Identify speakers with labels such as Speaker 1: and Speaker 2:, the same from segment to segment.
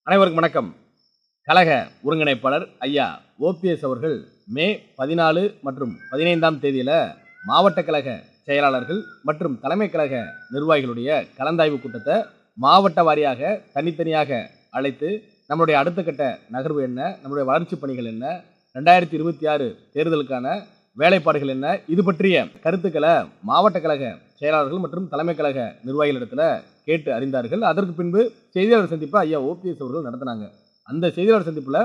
Speaker 1: அனைவருக்கும் வணக்கம். கழக ஒருங்கிணைப்பாளர் ஐயா ஓபிஎஸ் அவர்கள் மே 14 மற்றும் 15ஆம் தேதியில மாவட்ட கழக செயலாளர்கள் மற்றும் தலைமை கழக நிர்வாகிகளுடைய கலந்தாய்வு கூட்டத்தை மாவட்ட வாரியாக தனித்தனியாக அழைத்து நம்மளுடைய அடுத்த கட்ட நகர்வு என்ன, நம்மளுடைய வளர்ச்சி பணிகள் என்ன, 2026 தேர்தலுக்கான வேலைப்பாடுகள் என்ன, இது பற்றிய கருத்துக்களை மாவட்ட கழக செயலாளர்கள் மற்றும் தலைமை கழக நிர்வாகிகளிடத்தில் கேட்டு அறிந்தார்கள். அதற்கு பின்பு செய்தியாளர் சந்திப்பை ஐயா ஓபிஎஸ் அவர்கள் நடத்தினாங்க. அந்த செய்தியாளர் சந்திப்பில்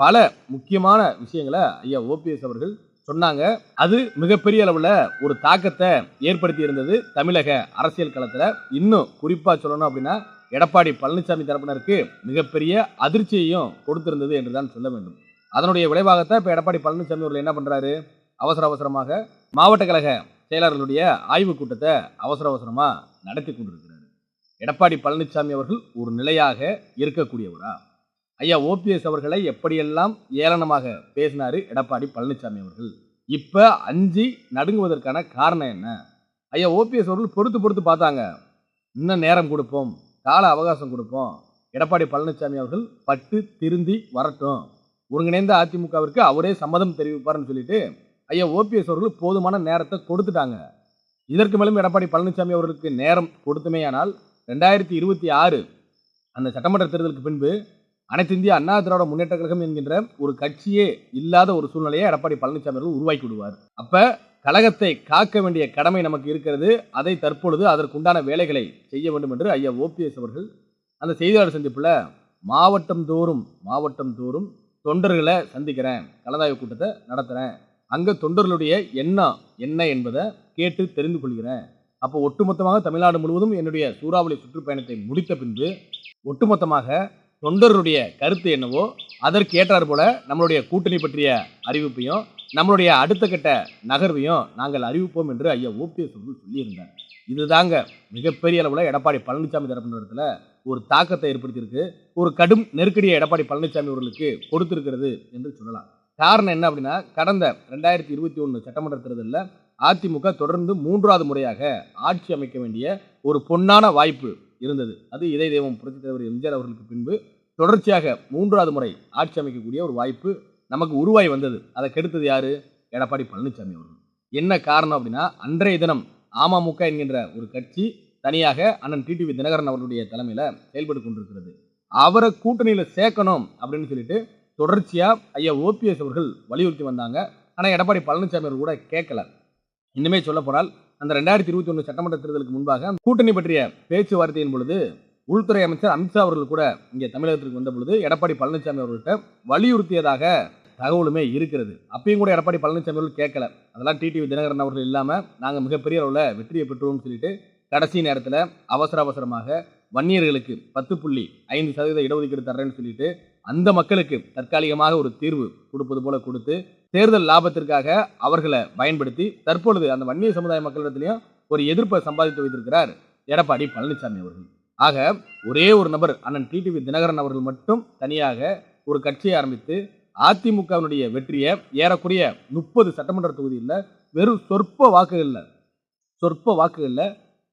Speaker 1: பல முக்கியமான விஷயங்களை ஐயா ஓபிஎஸ் அவர்கள் சொன்னாங்க. அது மிகப்பெரிய அளவில் ஒரு தாக்கத்தை ஏற்படுத்தி இருந்தது தமிழக அரசியல் களத்தில். இன்னும் குறிப்பாக சொல்லணும் அப்படின்னா எடப்பாடி பழனிசாமி தரப்பினருக்கு மிகப்பெரிய அதிர்ச்சியையும் கொடுத்திருந்தது என்றுதான் சொல்ல வேண்டும். அதனுடைய விளைவாகத்தான் இப்போ எடப்பாடி பழனிசாமி அவர்கள் என்ன பண்ணுறாரு, அவசரமாக மாவட்ட கழக செயலாளர்களுடைய ஆய்வு கூட்டத்தை அவசரமாக நடத்தி கொண்டிருக்கிறார். எடப்பாடி பழனிசாமி அவர்கள் ஒரு நிலையாக இருக்கக்கூடியவரா? ஐயா ஓபிஎஸ் அவர்களை எப்படியெல்லாம் ஏளனமாக பேசினாரு எடப்பாடி பழனிசாமி அவர்கள். இப்ப அஞ்சி நடுங்குவதற்கான காரணம் என்ன? ஐயா ஓபிஎஸ் அவர்கள் பொறுத்து பார்த்தாங்க. இன்னும் நேரம் கொடுப்போம், கால அவகாசம் கொடுப்போம், எடப்பாடி பழனிசாமி அவர்கள் பட்டு திருந்தி வரட்டும், ஒருங்கிணைந்த அதிமுகவிற்கு அவரே சம்மதம் தெரிவிப்பார்னு சொல்லிட்டு ஐயா ஓபிஎஸ் அவர்கள் போதுமான நேரத்தை கொடுத்துட்டாங்க. இதற்கு மேலும் எடப்பாடி பழனிசாமி அவர்களுக்கு நேரம் கொடுத்துமேயானால் 2026 அந்த சட்டமன்ற தேர்தலுக்கு பின்பு அனைத்து இந்திய அண்ணா திராவிட முன்னேற்ற கழகம் என்கின்ற ஒரு கட்சியே இல்லாத ஒரு சூழ்நிலையை எடப்பாடி பழனிசாமி அவர்கள் உருவாக்கி விடுவார். அப்ப கழகத்தை காக்க வேண்டிய கடமை நமக்கு இருக்கிறது. அதை தற்பொழுது அதற்குண்டான வேலைகளை செய்ய வேண்டும் என்று ஐயா ஓபிஎஸ் அவர்கள் அந்த செய்தியாளர் சந்திப்புல மாவட்டம் தோறும் தொண்டர்களை சந்திக்கிறேன், கலந்தாய்வு கூட்டத்தை நடத்துறேன், அங்க தொண்டர்களுடைய எண்ணம் என்ன என்பதை கேட்டு தெரிந்து கொள்கிறேன். அப்போ ஒட்டுமொத்தமாக தமிழ்நாடு முழுவதும் என்னுடைய சூறாவளி சுற்றுப்பயணத்தை முடித்த பின்பு ஒட்டுமொத்தமாக தொண்டர்களுடைய கருத்து என்னவோ அதற்கு ஏற்றார் போல நம்மளுடைய கூட்டணி பற்றிய அறிவிப்பையும் நம்மளுடைய அடுத்த கட்ட நகர்வையும் நாங்கள் அறிவிப்போம் என்று ஐயா ஓபிஎஸ் அவர்கள் சொல்லியிருந்தார். இதுதாங்க மிகப்பெரிய அளவில் எடப்பாடி பழனிசாமி தரப்பினத்தில் ஒரு தாக்கத்தை ஏற்படுத்தியிருக்கு. ஒரு கடும் நெருக்கடியை எடப்பாடி பழனிசாமி அவர்களுக்கு கொடுத்திருக்கிறது என்று சொல்லலாம். காரணம் என்ன அப்படின்னா, கடந்த 2021 சட்டமன்ற தேர்தலில் அதிமுக தொடர்ந்து 3வது முறையாக ஆட்சி அமைக்க வேண்டிய ஒரு பொன்னான வாய்ப்பு இருந்தது. அது இதய தெய்வம் புரட்சித் தலைவர் எம்ஜிஆர் அவர்களுக்கு பின்பு தொடர்ச்சியாக 3வது முறை ஆட்சி அமைக்கக்கூடிய ஒரு வாய்ப்பு நமக்கு உருவாகி வந்தது. அதை கெடுத்தது யாரு? எடப்பாடி பழனிசாமி அவர்கள். என்ன காரணம் அப்படின்னா, அன்றைய தினம் அமமுக என்கின்ற ஒரு கட்சி தனியாக அண்ணன் டிடிவி தினகரன் அவர்களுடைய தலைமையில் செயல்பட்டு கொண்டிருக்கிறது. அவரை கூட்டணியில் சேர்க்கணும் அப்படின்னு சொல்லிட்டு தொடர்ச்சியா ஐயா ஓபிஎஸ் அவர்கள் வலியுறுத்தி வந்தாங்க. ஆனால் எடப்பாடி பழனிசாமி அவர்கள் கூட கேட்கல. இன்னுமே சொல்ல போனால் அந்த 2021 சட்டமன்ற தேர்தலுக்கு முன்பாக கூட்டணி பற்றிய பேச்சுவார்த்தையின் பொழுது உள்துறை அமைச்சர் அமித்ஷா அவர்கள் கூட இங்கே தமிழகத்திற்கு வந்த பொழுது எடப்பாடி பழனிசாமி அவர்கள்ட்ட வலியுறுத்தியதாக தகவலுமே இருக்கிறது. அப்பயும் கூட எடப்பாடி பழனிசாமி அவர்கள் கேட்கல. அதெல்லாம் டிடிவி தினகரன் அவர்கள் இல்லாமல் நாங்கள் மிகப்பெரிய அளவில் வெற்றியை பெற்றுவோம்னு சொல்லிட்டு கடைசி நேரத்தில் அவசரமாக வன்னியர்களுக்கு 10.5% இடஒதுக்கீடு தர்றேன்னு சொல்லிட்டு அந்த மக்களுக்கு தற்காலிகமாக ஒரு தீர்வு கொடுப்பது போல கொடுத்து தேர்தல் லாபத்திற்காக அவர்களை பயன்படுத்தி தற்பொழுது அந்த வன்னிய சமுதாய மக்களிடத்திலையும் ஒரு எதிர்ப்பை சம்பாதித்து வைத்திருக்கிறார் எடப்பாடி பழனிசாமி அவர்கள். ஆக ஒரே ஒரு நபர் அண்ணன் டிடிவி தினகரன் அவர்கள் மட்டும் தனியாக ஒரு கட்சியை ஆரம்பித்து அதிமுகவினுடைய வெற்றியை ஏறக்குறைய 30 சட்டமன்ற தொகுதியில் வெறும் சொற்ப வாக்குகளில்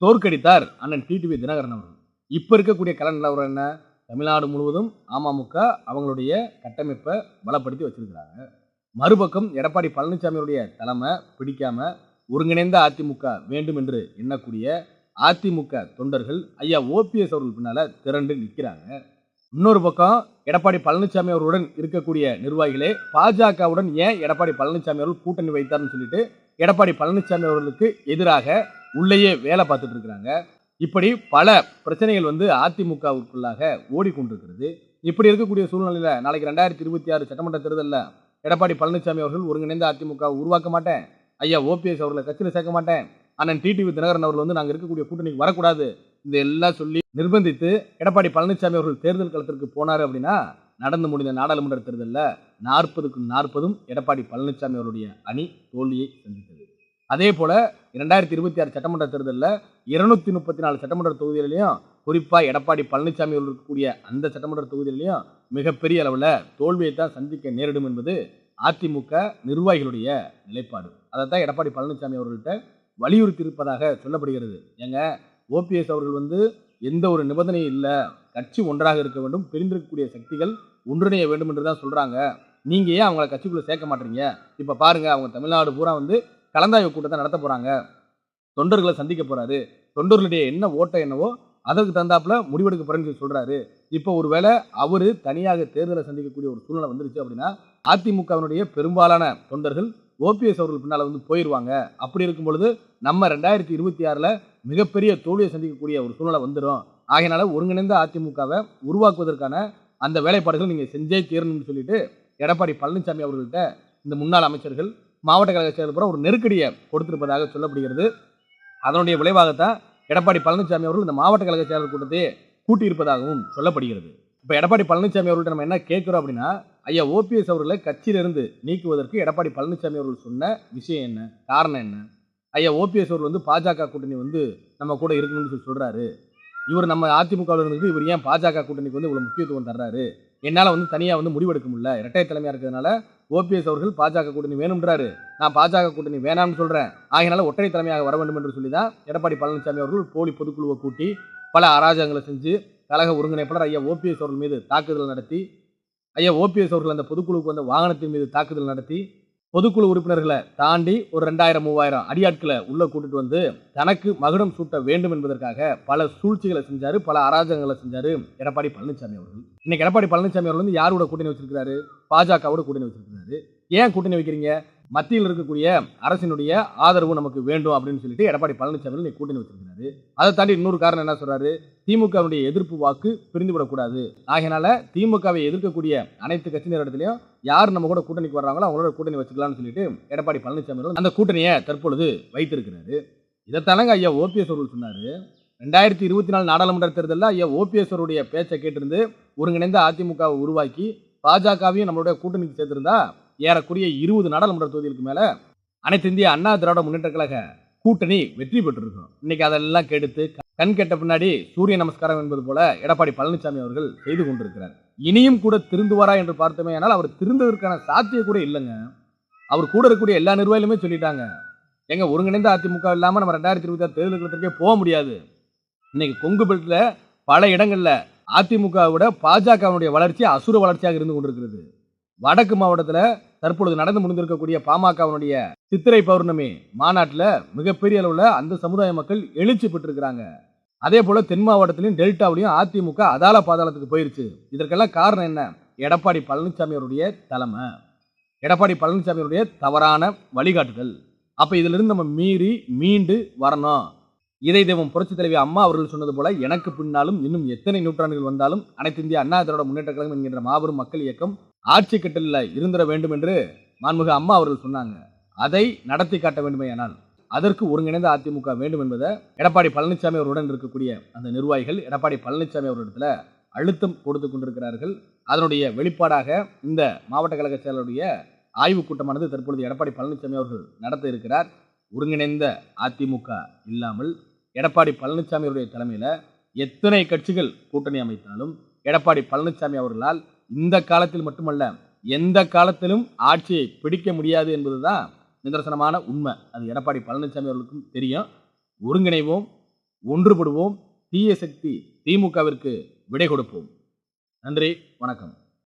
Speaker 1: தோற்கடித்தார் அண்ணன் டிடிவி தினகரன் அவர்கள். இப்போ இருக்கக்கூடிய கள நிலவரம் என்ன? தமிழ்நாடு முழுவதும் அமமுக அவங்களுடைய கட்டமைப்பை பலப்படுத்தி வச்சிருக்கிறாங்க. மறுபக்கம் எடப்பாடி பழனிசாமியுடைய தலைமை பிடிக்காம ஒருங்கிணைந்த அதிமுக வேண்டும் என்று எண்ணக்கூடிய அதிமுக தொண்டர்கள் ஐயா ஓபிஎஸ் அவர்கள் பின்னால திரண்டு நிற்கிறாங்க. இன்னொரு பக்கம் எடப்பாடி பழனிசாமி அவர்களுடன் இருக்கக்கூடிய நிர்வாகிகளே பாஜகவுடன் ஏன் எடப்பாடி பழனிசாமி அவர்கள் கூட்டணி வைத்தார்னு சொல்லிட்டு எடப்பாடி பழனிசாமி அவர்களுக்கு எதிராக உள்ளேயே வேலை பார்த்துட்டு இருக்கிறாங்க. இப்படி பல பிரச்சனைகள் அதிமுகவுக்குள்ளாக ஓடிக்கொண்டிருக்கிறது. இப்படி இருக்கக்கூடிய சூழ்நிலையில் நாளைக்கு 2026 சட்டமன்ற தேர்தலில் எடப்பாடி பழனிசாமி அவர்கள் ஒருங்கிணைந்த அதிமுக உருவாக்க மாட்டேன், ஐயா ஓபிஎஸ் அவர்களை கட்சியில் சேர்க்க மாட்டேன், அண்ணன் டிடிவி தினகரன் அவர்கள் நாங்கள் இருக்கக்கூடிய கூட்டணிக்கு வரக்கூடாது, இதெல்லாம் சொல்லி நிர்பந்தித்து எடப்பாடி பழனிசாமி அவர்கள் தேர்தல் களத்திற்கு போனார் அப்படின்னா நடந்து முடிந்த நாடாளுமன்ற தேர்தலில் 40க்கு 40 எடப்பாடி பழனிசாமி அவருடைய அணி தோல்வியை சந்தித்தது. அதே போல 2026 சட்டமன்ற தேர்தலில் 234 சட்டமன்ற தொகுதிகளிலையும் குறிப்பாக எடப்பாடி பழனிசாமி அவர்கள் இருக்கக்கூடிய அந்த சட்டமன்ற தொகுதிகளிலையும் மிகப்பெரிய அளவில் தோல்வியை தான் சந்திக்க நேரிடும் என்பது அதிமுக நிர்வாகிகளுடைய நிலைப்பாடு. அதைத்தான் எடப்பாடி பழனிசாமி அவர்கள்ட்ட வலியுறுத்தி இருப்பதாக சொல்லப்படுகிறது. ஏங்க ஓபிஎஸ் அவர்கள் எந்த ஒரு நிபந்தனையும் இல்லை, கட்சி ஒன்றாக இருக்க வேண்டும், பிரிந்திருக்கக்கூடிய சக்திகள் ஒன்றிணைய வேண்டும் என்று தான் சொல்றாங்க. நீங்க ஏன் அவங்கள கட்சிக்குள்ள சேர்க்க மாட்டீங்க? இப்ப பாருங்க, அவங்க தமிழ்நாடு பூரா வந்து கலந்தாய்வு கூட்டத்தை நடத்த போறாங்க, தொண்டர்களை சந்திக்க போறாரு, தொண்டர்களுடைய என்ன ஓட்டம் என்னவோ அதற்கு தந்தாப்புல முடிவெடுக்க போறேன்னு சொல்றாரு. இப்போ ஒருவேளை அவரு தனியாக தேர்தலை சந்திக்கக்கூடிய ஒரு சூழ்நிலை வந்துருச்சு அப்படின்னா அதிமுகவினுடைய பெரும்பாலான தொண்டர்கள் ஓபிஎஸ் அவர்கள் பின்னால வந்து போயிருவாங்க. அப்படி இருக்கும் பொழுது நம்ம 2026ல மிகப்பெரிய தோல்வியை சந்திக்கக்கூடிய ஒரு சூழ்நிலை வந்துடும். ஆகையினால ஒருங்கிணைந்த அதிமுகவை உருவாக்குவதற்கான அந்த வேலைப்பாடுகள் நீங்க செஞ்சே தீரணும்னு சொல்லிட்டு எடப்பாடி பழனிசாமி அவர்கள்ட்ட இந்த முன்னாள் அமைச்சர்கள், மாவட்ட கழக செயலர் ஒரு நெருக்கடியை கொடுத்திருப்பதாக சொல்லப்படுகிறது. அதனுடைய விளைவாகத்தான் எடப்பாடி பழனிசாமி அவர்கள் இந்த மாவட்ட கழக செயலர் கூட்டத்தை கூட்டியிருப்பதாகவும் சொல்லப்படுகிறது. இப்போ எடப்பாடி பழனிசாமி அவர்கள்ட்ட நம்ம என்ன கேட்கிறோம் அப்படின்னா, ஐயா ஓபிஎஸ் அவர்களை கட்சியிலிருந்து நீக்குவதற்கு எடப்பாடி பழனிசாமி அவர்கள் சொன்ன விஷயம் என்ன, காரணம் என்ன? ஐயா ஓபிஎஸ் அவர்கள் வந்து பாஜக கூட்டணி வந்து நம்ம கூட இருக்கணும்னு சொல்றாரு. இவர் நம்ம அதிமுகவில் இருந்துட்டு இவர் ஏன் பாஜக கூட்டணிக்கு வந்து இவ்வளவு முக்கியத்துவம் தர்றாரு? என்னால் வந்து தனியாக வந்து முடிவெடுக்க முடியல, இரட்டை தலைமையாக இருக்கிறதுனால ஓபிஎஸ் அவர்கள் பாஜக கூட்டணி வேணும்ன்றாரு, நான் பாஜக கூட்டணி வேணாம்னு சொல்றேன், ஆகையினால ஒற்றை தலைமையாக வர வேண்டும் என்று சொல்லி தான் எடப்பாடி பழனிசாமி அவர்கள் போலி பொதுக்குழுவை கூட்டி பல அராஜகங்களை செஞ்சு கழக ஒருங்கிணைப்பாளர் ஐயா ஓபிஎஸ் அவர்கள் மீது தாக்குதல் நடத்தி, ஐயா ஓபிஎஸ் அவர்கள் அந்த பொதுக்குழுவுக்கு வந்த வாகனத்தின் மீது தாக்குதல் நடத்தி, பொதுக்குழு உறுப்பினர்களை தாண்டி ஒரு 2000-3000 அடியாட்களை உள்ள கூட்டிட்டு வந்து தனக்கு மகுடம் சூட்ட வேண்டும் என்பதற்காக பல சூழ்ச்சிகளை செஞ்சாரு, பல அராஜகங்களை செஞ்சாரு எடப்பாடி பழனிசாமி அவர்கள். இன்னைக்கு எடப்பாடி பழனிசாமி அவர்கள் வந்து யாரோட கூட்டணி வச்சிருக்காரு? பாஜகவோட கூட்டணி வச்சிருக்காரு. ஏன் கூட்டணி வைக்கிறீங்க? மத்தியில் இருக்கக்கூடிய அரசினுடைய ஆதரவு நமக்கு வேண்டும் அப்படின்னு சொல்லிட்டு எடப்பாடி பழனிசாமி நீ கூட்டணி வச்சிருக்காரு. அதை தாண்டி இன்னொரு காரணம் என்ன சொல்றாரு? திமுகவுடைய எதிர்ப்பு வாக்கு பிரிந்துவிடக்கூடாது, ஆகையினால திமுகவை எதிர்க்கக்கூடிய அனைத்து கட்சியினரிடத்திலையும் யார் நம்ம கூட கூட்டணிக்கு வர்றாங்களோ அவங்களோட கூட்டணி வச்சுக்கலாம்னு சொல்லிட்டு எடப்பாடி பழனிசாமி அந்த கூட்டணியை தற்பொழுது வைத்திருக்கிறாரு. இதைத்தானங்க ஐயா ஓபிஎஸ் அவர்கள் சொன்னாரு. 2024 நாடாளுமன்ற தேர்தலில் ஐயா ஓபிஎஸ் அவருடைய பேச்சை கேட்டிருந்து ஒருங்கிணைந்த அதிமுகவை உருவாக்கி பாஜகவையும் நம்மளுடைய கூட்டணிக்கு சேர்த்திருந்தா ஏறக்குறைய 20 நாடாளுமன்ற தொகுதிகளுக்கு மேல அனைத்து இந்திய அண்ணா திராவிட முன்னேற்ற கழக கூட்டணி வெற்றி பெற்றிருக்கும். இன்னைக்கு அதெல்லாம் கெடுத்து கண் கெட்ட பின்னாடி சூரிய நமஸ்காரம் என்பது போல எடப்பாடி பழனிசாமி அவர்கள் செய்து கொண்டிருக்கிறார். இனியும் கூட திருந்துவாரா என்று பார்த்தோமே, ஆனால் அவர் திருந்ததற்கான சாத்தியம் கூட இல்லைங்க. அவர் கூட இருக்கக்கூடிய எல்லா நிர்வாகிகளுமே சொல்லிட்டாங்க, எங்க ஒருங்கிணைந்த அதிமுக இல்லாம நம்ம 2026 தேர்தலுக்கு போக முடியாது. இன்னைக்கு கொங்கு பெல்ட்ல பல இடங்கள்ல அதிமுக விட பாஜகவுடைய வளர்ச்சி அசுர வளர்ச்சியாக இருந்து கொண்டிருக்கிறது. வடக்கு மாவட்டத்தில் தற்பொழுது நடந்து முடிந்திருக்கக்கூடிய பாமகவினுடைய சித்திரை பௌர்ணமி மாநாட்டில் மிகப்பெரிய அளவில் அந்த சமுதாய மக்கள் எழுச்சி பெற்றிருக்கிறாங்க. அதே போல தென் மாவட்டத்திலையும் டெல்டாவிலையும் அதிமுக அதால பாதாளத்துக்கு போயிருச்சு. இதற்கெல்லாம் காரணம் என்ன? எடப்பாடி பழனிசாமி அவருடைய தலைமை, எடப்பாடி பழனிசாமி அவருடைய தவறான வழிகாட்டுதல். அப்ப இதுல இருந்து நம்ம மீண்டு வரணும். இதை தெய்வம் புரட்சி தலைவி அம்மா அவர்கள் சொன்னது போல எனக்கு பின்னாலும் இன்னும் எத்தனை நூற்றாண்டுகள் வந்தாலும் அனைத்து இந்திய அண்ணா திராவிட முன்னேற்ற கழகம் என்கின்ற மாபெரும் மக்கள் இயக்கம் ஆட்சி கட்டலில் இருந்திட வேண்டும் என்று மாண்புமிகு அம்மா அவர்கள் சொன்னாங்க. அதை நடத்தி காட்ட வேண்டுமேயானால் அதற்கு ஒருங்கிணைந்த அதிமுக வேண்டும் என்பதை எடப்பாடி பழனிசாமி அவருடன் இருக்கக்கூடிய அந்த நிர்வாகிகள் எடப்பாடி பழனிசாமி அவர்களிடத்துல அழுத்தம் கொடுத்து கொண்டிருக்கிறார்கள். அதனுடைய வெளிப்பாடாக இந்த மாவட்ட கழக செயலருடைய ஆய்வுக் கூட்டமானது தற்பொழுது எடப்பாடி பழனிசாமி அவர்கள் நடத்த இருக்கிறார். ஒருங்கிணைந்த அதிமுக இல்லாமல் எடப்பாடி பழனிசாமி அவருடைய தலைமையில் எத்தனை கட்சிகள் கூட்டணி அமைத்தாலும் எடப்பாடி பழனிசாமி அவர்களால் இந்த காலத்தில் மட்டுமல்ல எந்த காலத்திலும் ஆட்சியை பிடிக்க முடியாது என்பதுதான் நிதர்சனமான உண்மை. அது எடப்பாடி பழனிசாமி அவர்களுக்கும் தெரியும். ஒருங்கிணைவோம், ஒன்றுபடுவோம், தீய சக்தி திமுகவிற்கு விடை கொடுப்போம். நன்றி, வணக்கம்.